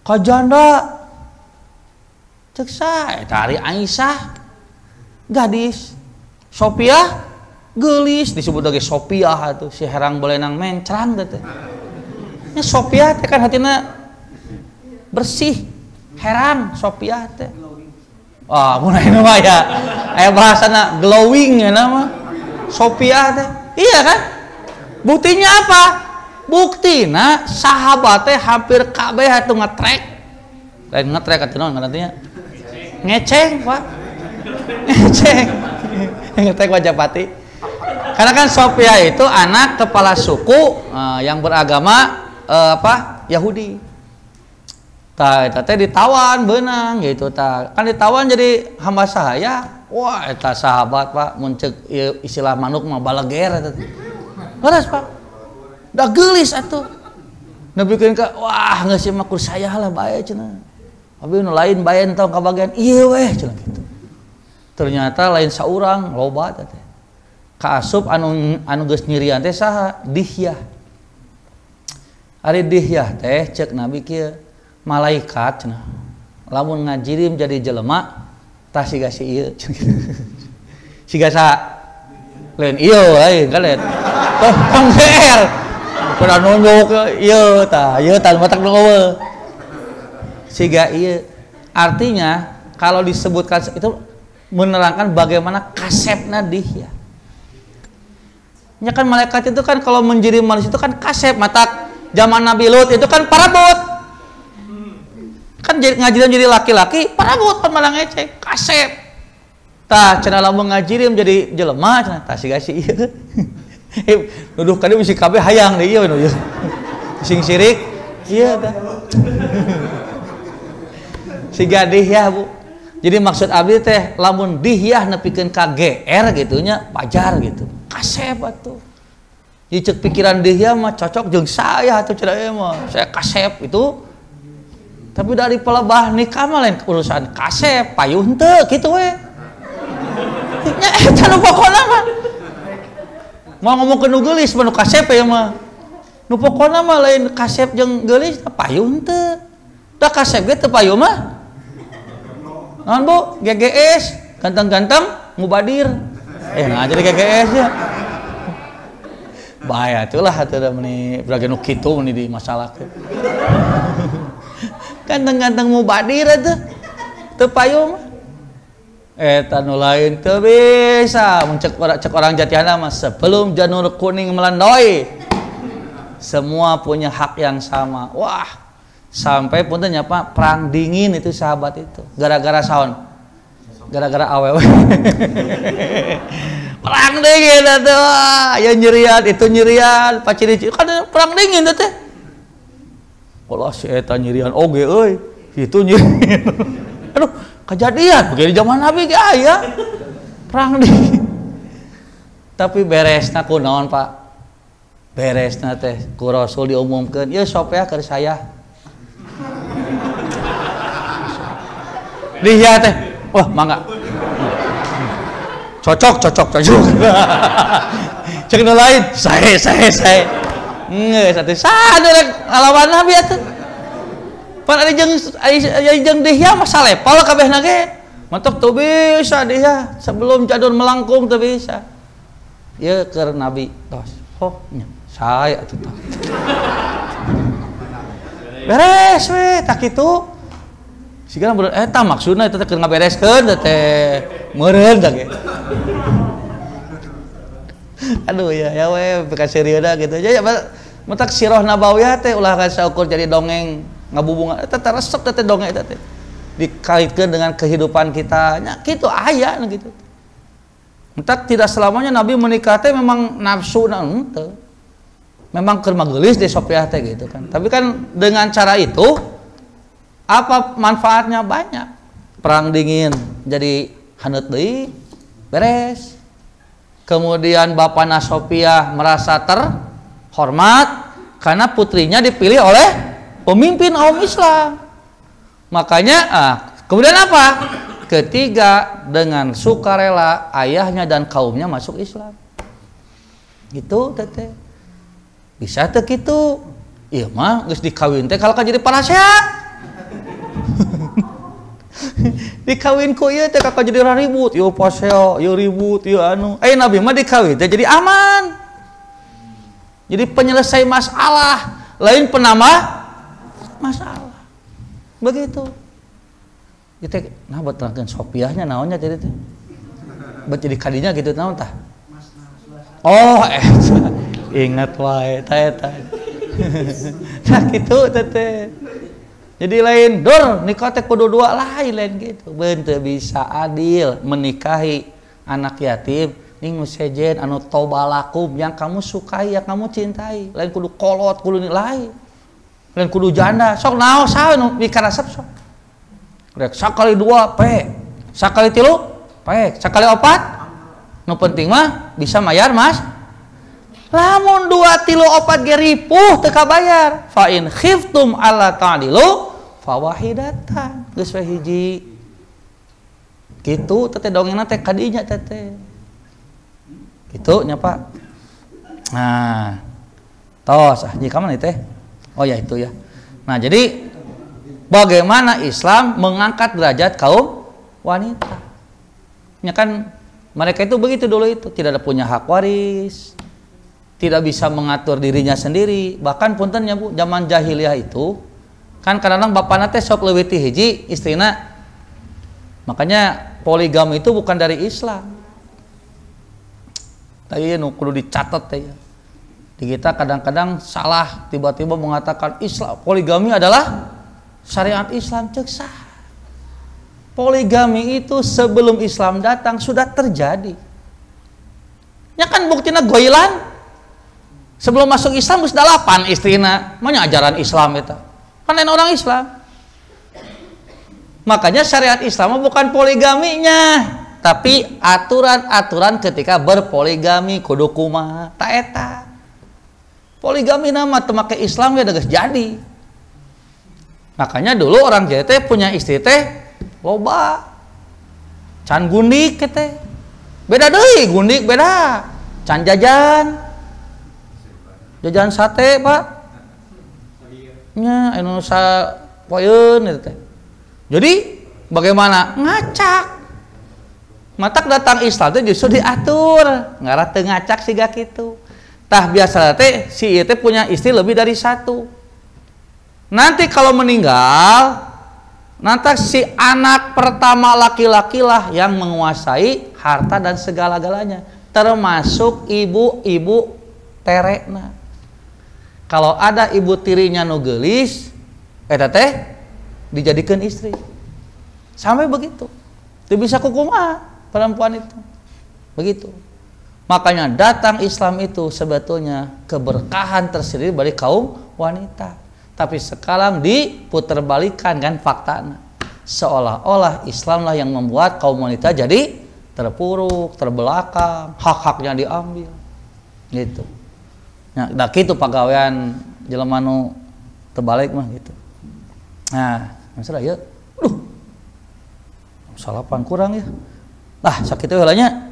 ka janda. Cek sae eta ari Aisyah gadis. Sophia geulis disebut lagi Sophia atuh si herang belenang mencrang teh. Nya Sophia teh kan hatina bersih. Heran Sopiah teh. Wah, mun aya mah ya aya bahasana glowing ya nama. Sopiah teh. Iya kan? Buktinya apa? Buktina sahabat teh hampir kabeh atuh ngetrek. Lain ngetrek atuh naon ngaranna? Ngeceng, Pak. Ngeceng. Ngetrek Majapahit. Karena kan Sopiah itu anak kepala suku yang beragama Yahudi. Tah eta teh ditawan beunang gitu tah. Kan ditawan jadi hamba sahaya. Wah, eta sahabat Pak mun ceuk istilah manuk mah balager eta teh. Leres Pak. Da geulis atuh. Nepikeun ka wah geus mah kur saya lah bae cenah. Abi nu lain bae tong kabagian ieu weh cenah gitu. Ternyata lain saurang loba eta teh. Kaasup anu geus nyirian teh saha? Dihyah. Ari Dihyah teh ceuk Nabi kieu malaikat cenah. Lamun ngajirim jadi jelema tah siga si ieu. Siga sa lain ieu lain kan lain. Toh pangger. Kudu nunjuk ieu tah matak nu eueuh. Siga ieu. Artinya kalau disebutkan itu menerangkan bagaimana kasepna Dihyah. Ya kan malaikat itu kan kalau menjirim manusia itu kan kasep matak zaman Nabi Lut itu kan parabot. Kan ngajirim jadi laki-laki parabot pan malah ngecek kasep. Tah cenah lamun ngajirim jadi jelema cenah tah siga si ieu. Nuduh kade bisi kabeh hayang deui ieu nu ieu. Sing sirik ieu tah. Siga Dihyah Bu. Jadi maksud abdi teh lamun Dihyah nepikeun ka GR gitu nya pajar gitu. Kasep atuh. Dicek pikiran Dihyah mah cocok jeung saya atuh cenah ieu mah. Saya kasep itu. Tapi dari pelebah nikah mah lain urusan kasep, payuh henteu kitu we. Nya eta nu pokona mah. Mau ngomongkeun nu geulis mah nu kasep ya mah. Nu pokona mah lain kasep jeung geulis payuh henteu. Da kasep ge teu payuh mah. Naon Bu? GGS, ganteng-ganteng mubadir. Nah jadi GGS ya. Bahaya itulah atuh meni berage nu kitu meni di masalah. Ganteng-ganteng mubadir atuh. Teu payung. Eta nu lain teu bisa mun cek orang Jatiana mah sebelum janur kuning melandoi. Semua punya hak yang sama. Wah, sampai punten nya Pak perang dingin itu sahabat itu. Gara-gara saon? Gara-gara awewe. Perang dingin atuh. Ya nyerian, itu nyerian, paciri kan perang dingin teh. Allah si eta nyerian oge euy. Itu nyerian. Aduh, kejadian begini zaman Nabi ge aya. Perang dingin. Tapi beresna kunaon Pak? Beresna teh ku Rasul diumumkeun, "Ieu Sopiah keur saya." Dihyah teh, wah mangga. Cocok. Cek nu lain, saya. Ngeus atuh sadar ngalawan Nabi atuh. Pan ari jeung Dihyah mah salepal kabehna ge. Mentok teu bisa Dihyah sebelum jadun melangkung teu bisa. Ieu keur Nabi tos. Oh nya saya atuh tah. Beres we tak kitu. Sigana bener eta maksudna eta teh keur ngabereskeun teh meureun tah ge. Aduh ya we bekas serieuna gitu aja ya mentak sirah nabawiyah teh ulah saukur jadi dongeng ngabubung eta teh resep teh dongeng eta teh dikaitkeun dengan kehidupan kita nya kitu aya nu gitu. Mentak tidak selamanya Nabi menikah teh memang nafsuna henteu. Memang keur mageulis di Sopiah teh gitu kan. Tapi kan dengan cara itu apa manfaatnya banyak. Perang dingin jadi haneut deui beres. Kemudian bapana Sopiah merasa terhormat karena putrinya dipilih oleh pemimpin kaum Islam. Makanya kemudian apa? Ketiga dengan sukarela ayahnya dan kaumnya masuk Islam. Gitu teteh. Bisa teh kitu. Ieu mah geus dikawin teh kalau jadi parasehat. Dikawin ku ieu teh kakak jadi ribut, yo paseo, yo ribut, yo anu. Nabi mah dikawin teh jadi aman. Jadi penyelesai masalah, lain penambah masalah. begitu. Itu nah buat terangkan sopiahnya naonnya jadi teh. Buat jadi kadinya gitu naon tah? Oh, ingat wae eta. Nah gitu teh. Jadi lain dor nikah teh kudu dua lain gitu. Beun teu bisa adil menikahi anak yatim ning nu sejen anu tobalakum yang kamu sukai yang kamu cintai. Lain kudu kolot kudu lain. Lain kudu janda. Sok naon sae nu mikarasep sok. Rek sakali 2 pe. Sakali 3 pe. Sakali 4 nu penting mah bisa mayar Mas. Lamun 2 3 4 ge ripuh teu kabayar. Fa in khiftum alla ta'dilu fawahidatan. Geus we hiji. Kitu teh dongengna teh kadinya teh. Kitu nya Pak. Nah. Tos jika mana teh? Oh ya itu ya. Nah, jadi bagaimana Islam mengangkat derajat kaum wanita? Ya kan mereka itu begitu dulu itu, tidak ada punya hak waris. Tidak bisa mengatur dirinya sendiri. Bahkan puntennya Bu, zaman jahiliyah itu kan kadang-kadang bapana teh sok leuwih ti hiji istrina. Makanya poligami itu bukan dari Islam. Tadi nu kudu dicatat teh ya. Di kita kadang-kadang salah tiba-tiba mengatakan Islam poligami adalah syariat Islam, cek sah. Poligami itu sebelum Islam datang sudah terjadi. Ya kan buktinya goilan. Sebelum masuk Islam geus 8 istrina, mah ajaran Islam eta. Kan lain orang Islam. Makanya syariat Islam bukan poligaminya, tapi aturan-aturan ketika berpoligami kudu kumaha ta eta. Poligami nama teu make Islam ya geus jadi. Makanya dulu orang Jawa teh punya istri teh loba. Can gundik teh. Beda deui gundik beda. Can jajan. Jajan sate, Pak. Nya anu sapoeun eta teh. Jadi bagaimana? Ngacak. Matak datang Islam teh justru diatur, ngaran teu ngacak siga kitu. Tah biasa teh si ieu teh punya istri lebih dari 1. Nanti kalau meninggal, nanti si anak pertama laki-laki lah yang menguasai harta dan segala-galanya, termasuk ibu-ibu terekna. Kalau ada ibu tirinya nu geulis, eta teh dijadikan istri. Sampai begitu. Teu bisa kukumaha perempuan itu. Begitu. Makanya datang Islam itu sebetulnya keberkahan tersendiri bagi kaum wanita. Tapi sekarang diputerbalikan kan faktanya. Seolah-olah Islamlah yang membuat kaum wanita jadi terpuruk, terbelakang, hak-haknya diambil. Gitu. Nah gitu pagawean jelema nu terbalik mah gitu. Nah, masalah ya. Salapan kurang ya. Lah sakit teh heula nya.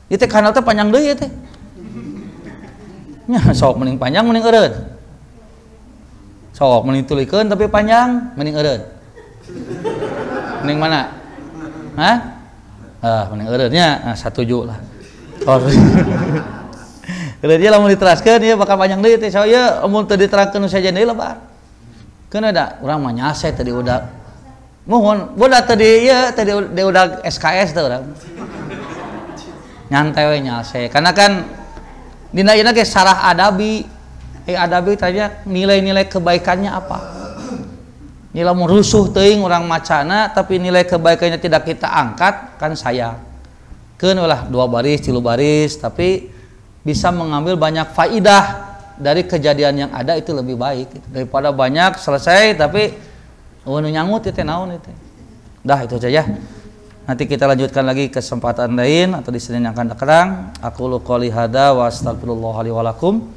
Ieu teh kanal teh panjang deui teh. Nya sok mending panjang mending eureun. Sok mending tulikeun tapi panjang mending eureun. Mending mana? Hah? Mending eureun nya. Nah, satuju lah. Oh. Kalau dia lamun diteraskeun ieu bakal panjang deui teh. Soalnya mun teu diterangkeun saja deui lebar. Keun ada urang mah nyase tadi udah mohon budak tadi ieu tadi udah SKS teh urang. Nyantai we nyase. Karena kan dina ieu ge sarah adabi. Adabi tanya nilai-nilai kebaikannya apa. Nilai mun rusuh teuing urang macana tapi nilai kebaikannya tidak kita angkat kan sayang. Keun ulah 2 baris, 3 baris tapi bisa mengambil banyak faidah dari kejadian yang ada itu lebih baik daripada banyak selesai tapi nu nyangut itu naon itu. Dah itu saja. Nanti kita lanjutkan lagi kesempatan lain atau di Senin yang akan datang. Aku qouli hada wa astagfirullah li wa lakum.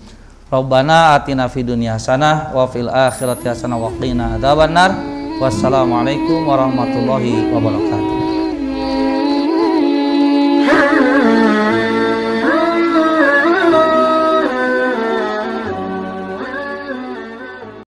Rabbana atina fid dunya hasanah wa fil akhirati hasanah wa qina adzabannar. Wassalamualaikum warahmatullahi wabarakatuh.